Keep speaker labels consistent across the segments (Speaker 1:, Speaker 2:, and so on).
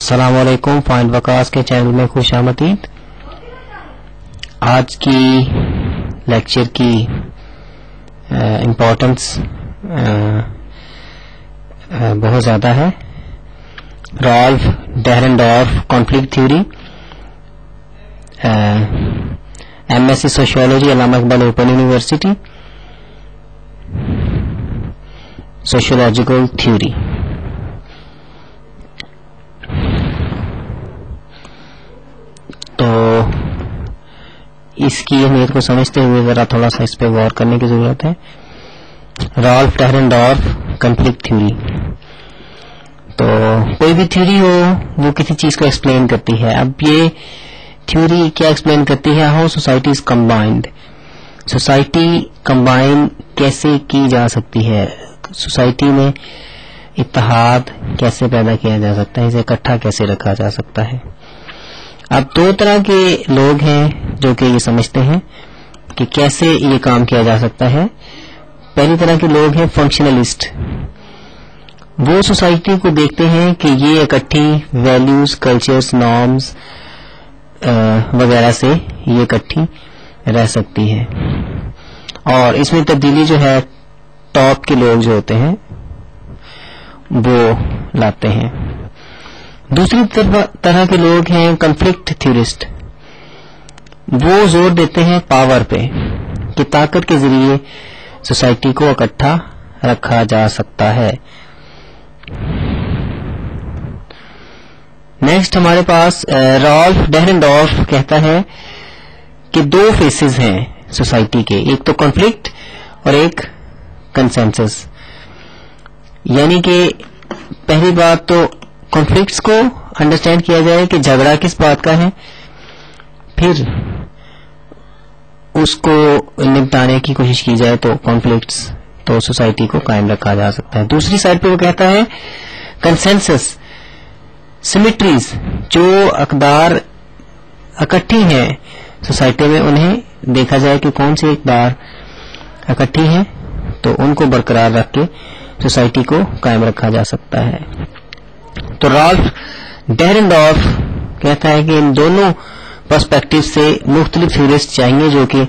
Speaker 1: السلام علیکم، فائنڈ وکاس کے چینل میں خوش آمدید۔ آج کی لیکچر کی امپورٹنس بہت زیادہ ہے۔ Ralf Dahrendorf conflict theory, M S C sociology, Allama Iqbal open university, sociological theory. تو اس کی اہمیت کو سمجھتے ہوئے ذرا تھوڑا سا اس پہ غور کرنے کی ضرورت ہے۔ رالف ڈہرنڈورف کانفلکٹ تھیوری، تو کوئی بھی تھیوری ہو وہ کسی چیز کو ایکسپلین کرتی ہے۔ اب یہ تھیوری کیا ایکسپلین کرتی ہے؟ How society is combined, society combine کیسے کی جا سکتی ہے، سوسائٹی میں اتحاد کیسے پیدا کیا جا سکتا ہے، اسے اکٹھا کیسے رکھا جا سکتا ہے۔ اب دو طرح کے لوگ ہیں جو کہ یہ سمجھتے ہیں کہ کیسے یہ کام کیا جا سکتا ہے۔ پہلی طرح کے لوگ ہیں فنکشنلسٹ، وہ سوسائٹی کو دیکھتے ہیں کہ یہ اکٹھی ویلیوز، کلچرز، نارمز وغیرہ سے یہ اکٹھی رہ سکتی ہے، اور اس میں تبدیلی جو ہے ٹاپ کے لوگ جو ہوتے ہیں وہ لاتے ہیں۔ دوسری طرح کے لوگ ہیں کنفلکٹ تھیورسٹ، وہ زور دیتے ہیں پاور پہ کہ طاقت کے ذریعے سوسائٹی کو اکٹھا رکھا جا سکتا ہے۔ نیکسٹ ہمارے پاس رالف ڈہرنڈورف کہتا ہے کہ دو فیسز ہیں سوسائٹی کے، ایک تو کنفلکٹ اور ایک کنسنسس۔ یعنی کہ پہلی بات تو کنفلکٹس کو انڈرسٹینڈ کیا جائے کہ جھگڑا کس بات کا ہے، پھر اس کو نپٹانے کی کوشش کی جائے تو کنفلکٹس تو سوسائٹی کو قائم رکھا جا سکتا ہے۔ دوسری سائڈ پہ وہ کہتا ہے کنسنسس، سمیٹریز، جو اقدار اکٹھی ہیں سوسائٹی میں انہیں دیکھا جائے کہ کون سی اقدار اکٹھی ہیں تو ان کو برقرار رکھ کے سوسائٹی کو قائم رکھا جا سکتا ہے۔ تو رالف ڈہرنڈورف کہتا ہے کہ ان دونوں پرسپیکٹو سے مختلف تھیورسٹ چاہیے جو کہ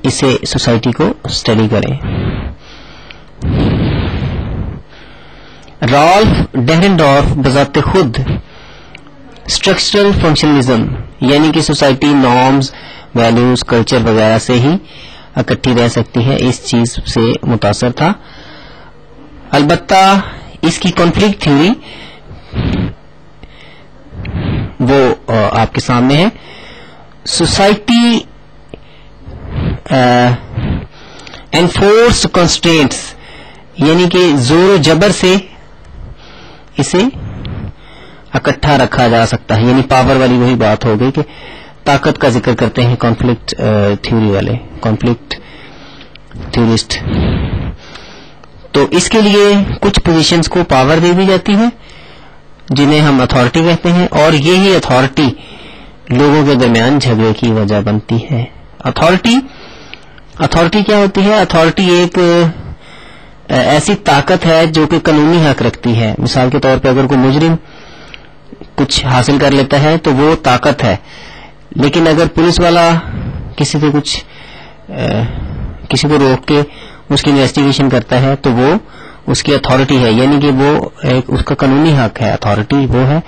Speaker 1: اسے سوسائٹی کو اسٹڈی کریں۔ رالف ڈہرنڈورف بذات خود اسٹرکچرل فنکشنلزم یعنی کہ سوسائٹی نارمز، ویلیوز، کلچر وغیرہ سے ہی اکٹھی رہ سکتی ہے، اس چیز سے متاثر تھا۔ البتہ اس کی کنفلکٹ تھیوری وہ آپ کے سامنے ہے۔ سوسائٹی انفورس کنسٹرینٹس یعنی کہ زور و جبر سے اسے اکٹھا رکھا جا سکتا ہے، یعنی پاور والی وہی بات ہو گئی کہ طاقت کا ذکر کرتے ہیں کنفلکٹ تھیوری والے، کنفلکٹ تھیورسٹ۔ تو اس کے لیے کچھ پوزیشنز کو پاور دے دی جاتی ہے جنہیں ہم اتھارٹی کہتے ہیں، اور یہی اتھارٹی لوگوں کے درمیان جھگڑے کی وجہ بنتی ہے۔ اتھارٹی کیا ہوتی ہے؟ اتھارٹی ایک ایسی طاقت ہے جو کہ قانونی حق رکھتی ہے۔ مثال کے طور پہ اگر کوئی مجرم کچھ حاصل کر لیتا ہے تو وہ طاقت ہے، لیکن اگر پولیس والا کسی کو روک کے اس کی انویسٹیگیشن کرتا ہے تو وہ اس کی اتھارٹی ہے، یعنی کہ وہ اس کا قانونی حق ہے۔ اتھارٹی وہ ہے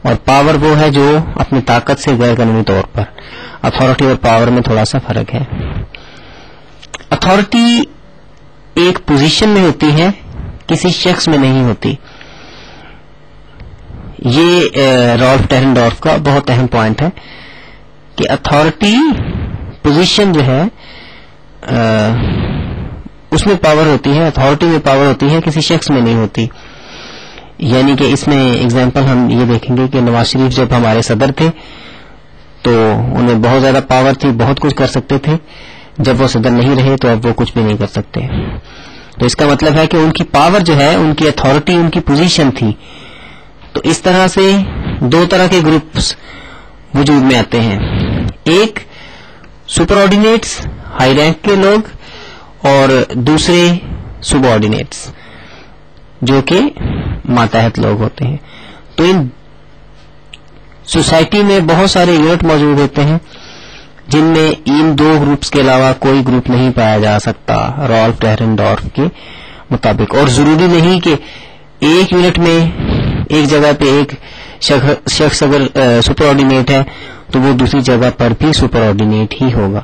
Speaker 1: اور پاور وہ ہے جو اپنی طاقت سے غیر قانونی طور پر۔ اتھارٹی اور پاور میں تھوڑا سا فرق ہے۔ اتھارٹی ایک پوزیشن میں ہوتی ہے، کسی شخص میں نہیں ہوتی۔ یہ رالف ڈہرنڈورف کا بہت اہم پوائنٹ ہے کہ اتھارٹی پوزیشن جو ہے اس میں پاور ہوتی ہے، اتھارٹی میں پاور ہوتی ہے، کسی شخص میں نہیں ہوتی۔ یعنی کہ اس میں ایگزامپل ہم یہ دیکھیں گے کہ نواز شریف جب ہمارے صدر تھے تو انہیں بہت زیادہ پاور تھی، بہت کچھ کر سکتے تھے، جب وہ صدر نہیں رہے تو اب وہ کچھ بھی نہیں کر سکتے۔ تو اس کا مطلب ہے کہ ان کی پاور جو ہے، ان کی اتھارٹی، ان کی پوزیشن تھی۔ تو اس طرح سے دو طرح کے گروپس وجود میں آتے ہیں، ایک سپر آرڈینیٹس، ہائی رینک کے لوگ، اور دوسرے سب آرڈینیٹس جو کہ ماتحت لوگ ہوتے ہیں۔ تو ان سوسائٹی میں بہت سارے یونٹ موجود ہوتے ہیں جن میں ان دو گروپس کے علاوہ کوئی گروپ نہیں پایا جا سکتا رالف ڈیرنڈورف کے مطابق. اور ضروری نہیں کہ ایک یونٹ میں ایک جگہ پہ ایک شخص اگر سپر آرڈینیٹ ہے تو وہ دوسری جگہ پر بھی سپر آرڈینیٹ ہی ہوگا.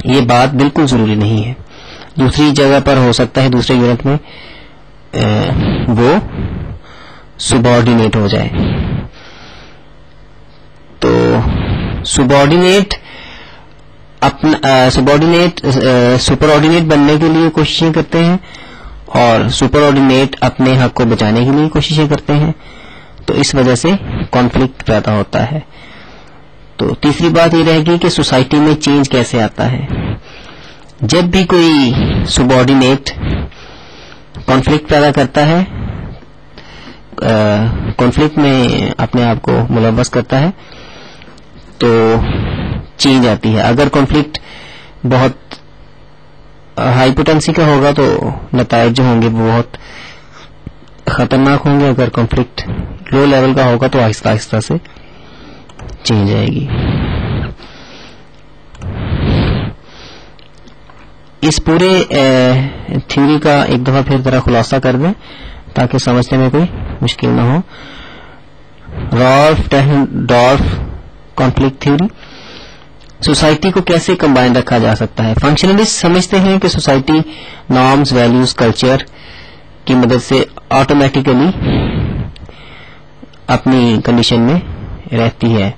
Speaker 1: یہ بات بالکل ضروری نہیں ہے. دوسری جگہ پر ہو سکتا ہے دوسرے یونٹ میں وہ سب آرڈینیٹ ہو جائے. تو سب آرڈینیٹ سپر آرڈینیٹ بننے کے لیے کوششیں کرتے ہیں اور سپر آرڈینیٹ اپنے حق کو بچانے کے لیے کوششیں کرتے ہیں. تو اس وجہ سے کانفلکٹ پیدا ہوتا ہے. تو تیسری بات یہ رہے گی کہ سوسائٹی میں چینج کیسے آتا ہے. جب بھی کوئی سب آرڈینیٹ کانفلکٹ پیدا کرتا ہے، کانفلکٹ میں اپنے آپ کو ملوث کرتا ہے، تو چینج آتی ہے. اگر کانفلکٹ بہت ہائی پوٹینسی کا ہوگا تو نتائج جو ہوں گے وہ بہت خطرناک ہوں گے. اگر کانفلکٹ لو لیول کا ہوگا تو آہستہ آہستہ سے چینج آئے گی. اس پورے تھیوری کا ایک دفعہ پھر ذرا خلاصہ کر دیں تاکہ سمجھنے میں کوئی مشکل نہ ہو. Ralf Dahrendorf conflict theory. Society کو کیسے کمبائن رکھا جا سکتا ہے. فنکشنلسٹ سمجھتے ہیں کہ سوسائٹی نارمز، ویلیوز، کلچر کی مدد سے آٹومیٹیکلی اپنی کنڈیشن میں رہتی ہے.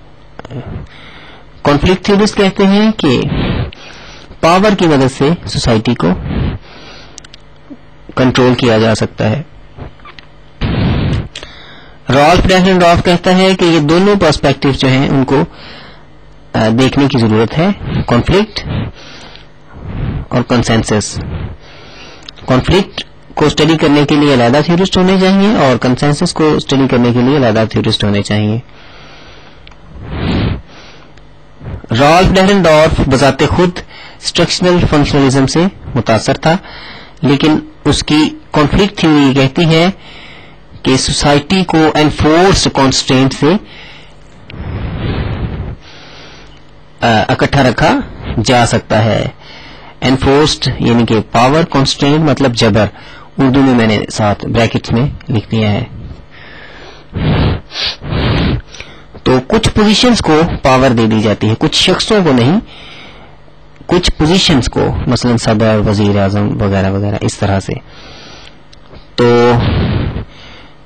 Speaker 1: کانفلکٹ تھیورسٹ کہتے ہیں کہ پاور کی مدد سے سوسائٹی کو کنٹرول کیا جا سکتا ہے. رالف ڈیرنڈورف کہتا ہے کہ یہ دونوں پرسپیکٹو جو ہیں ان کو دیکھنے کی ضرورت ہے، کانفلکٹ اور کنسنسس. کانفلکٹ کو اسٹڈی کرنے کے لیے علیحدہ تھیورسٹ ہونے چاہیے اور کنسنسس کو اسٹڈی کرنے کے لیے علیحدہ تھیورسٹ ہونے چاہیے. رالف ڈیرنڈورف بذات خود اسٹرکچرل فنکشنلزم سے متاثر تھا، لیکن اس کی کانفلکٹ تھیوری کہتی ہے کہ سوسائٹی کو انفورسڈ کانسٹرینٹ سے اکٹھا رکھا جا سکتا ہے. انفورسڈ یعنی کہ پاور، کانسٹرینٹ مطلب جبر. اردو میں نے ساتھ بریکٹس میں لکھ دیا ہے. تو کچھ پوزیشنز کو پاور دے دی جاتی ہے، کچھ شخصوں کو نہیں، کچھ پوزیشنز کو، مثلا صدر، وزیر اعظم وغیرہ وغیرہ اس طرح سے. تو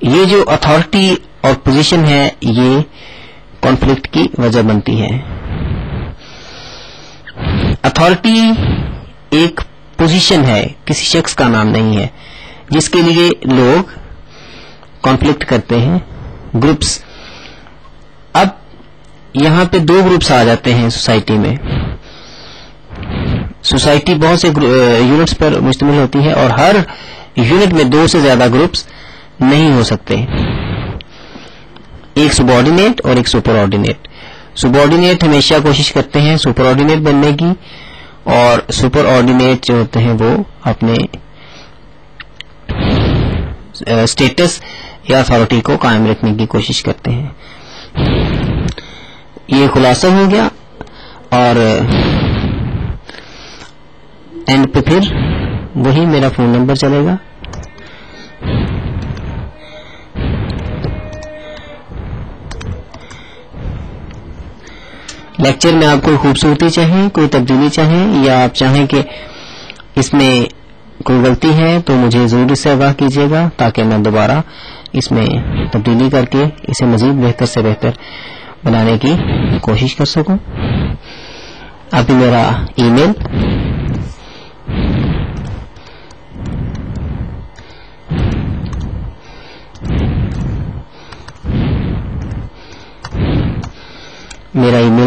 Speaker 1: یہ جو اتھارٹی اور پوزیشن ہے یہ کانفلکٹ کی وجہ بنتی ہے. اتھارٹی ایک پوزیشن ہے، کسی شخص کا نام نہیں ہے، جس کے لیے لوگ کانفلکٹ کرتے ہیں، گروپس. اب یہاں پہ دو گروپس آ جاتے ہیں سوسائٹی میں. سوسائٹی بہت سے یونٹس پر مشتمل ہوتی ہے اور ہر یونٹ میں دو سے زیادہ گروپس نہیں ہو سکتے، ایک سب آرڈینیٹ اور ایک سپر آرڈینیٹ. سب آرڈینیٹ ہمیشہ کوشش کرتے ہیں سپر آرڈینیٹ بننے کی، اور سپر آرڈینیٹ جو ہوتے ہیں وہ اپنے اسٹیٹس یا اتھارٹی کو قائم رکھنے کی کوشش کرتے ہیں. یہ خلاصہ ہو گیا، اور اینڈ پہ پھر وہی میرا فون نمبر چلے گا. لیکچر میں آپ کوئی خوبصورتی چاہیں، کوئی تبدیلی چاہیں، یا آپ چاہیں کہ اس میں کوئی غلطی ہے تو مجھے ضرور اس سے آگاہ کیجیے گا تاکہ میں دوبارہ اس میں تبدیلی کر کے اسے مزید بہتر سے بہتر بنانے کی کوشش کر سکوں. ابھی میرا ای میل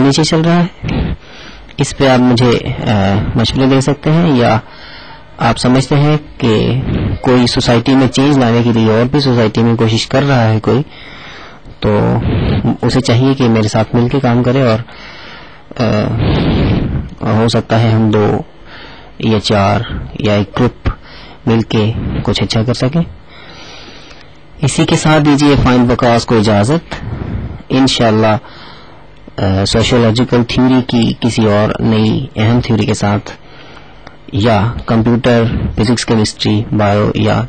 Speaker 1: نیچے چل رہا ہے، اس پہ آپ مجھے مشورے دے سکتے ہیں، یا آپ سمجھتے ہیں کہ کوئی سوسائٹی میں چینج لانے کے لیے اور بھی سوسائٹی میں کوشش کر رہا ہے کوئی، تو اسے چاہیے کہ میرے ساتھ مل کے کام کرے، اور ہو سکتا ہے ہم 2 یا 4 یا ایک گروپ مل کے کچھ اچھا کر سکیں. اسی کے ساتھ دیجیے فائن وکاس کو اجازت. انشاءاللہ سوشیولوجیکل تھیوری کی کسی اور نئی اہم تھیوری کے ساتھ، یا کمپیوٹر، فزکس، کیمسٹری، بایو، یا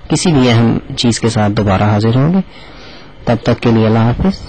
Speaker 1: کسی بھی اہم چیز کے ساتھ دوبارہ حاضر ہوں گے. تب تک کے لیے اللہ حافظ.